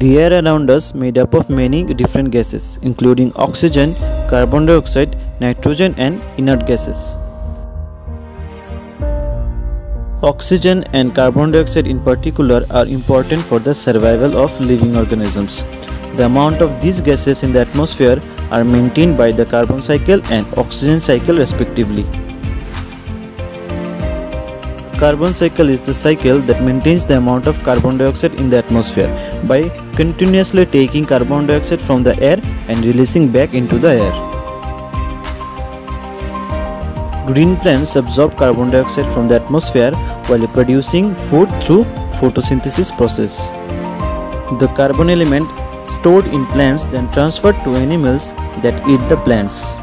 The air around us made up of many different gases, including oxygen, carbon dioxide, nitrogen and inert gases. Oxygen and carbon dioxide in particular are important for the survival of living organisms. The amount of these gases in the atmosphere are maintained by the carbon cycle and oxygen cycle respectively. Carbon cycle is the cycle that maintains the amount of carbon dioxide in the atmosphere by continuously taking carbon dioxide from the air and releasing back into the air. Green plants absorb carbon dioxide from the atmosphere while producing food through photosynthesis process. The carbon element stored in plants then transferred to animals that eat the plants.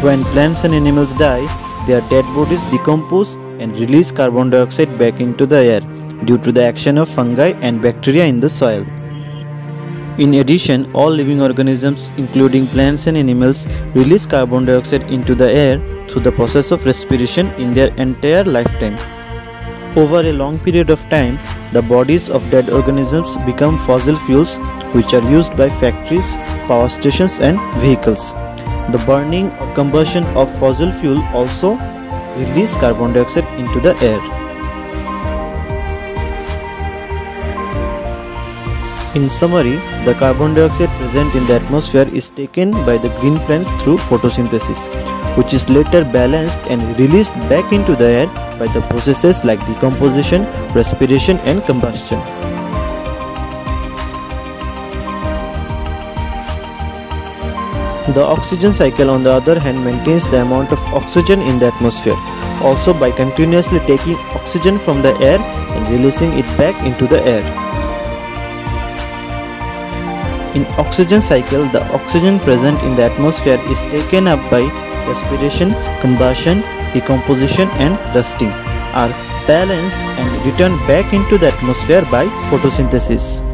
When plants and animals die, their dead bodies decompose and release carbon dioxide back into the air due to the action of fungi and bacteria in the soil. In addition, all living organisms including plants and animals release carbon dioxide into the air through the process of respiration in their entire lifetime. Over a long period of time, the bodies of dead organisms become fossil fuels which are used by factories, power stations and vehicles. The burning or combustion of fossil fuel also release carbon dioxide into the air. In summary, the carbon dioxide present in the atmosphere is taken by the green plants through photosynthesis, which is later balanced and released back into the air by the processes like decomposition, respiration and combustion. The oxygen cycle on the other hand maintains the amount of oxygen in the atmosphere, also by continuously taking oxygen from the air and releasing it back into the air. In oxygen cycle, the oxygen present in the atmosphere is taken up by respiration, combustion, decomposition and rusting, are balanced and returned back into the atmosphere by photosynthesis.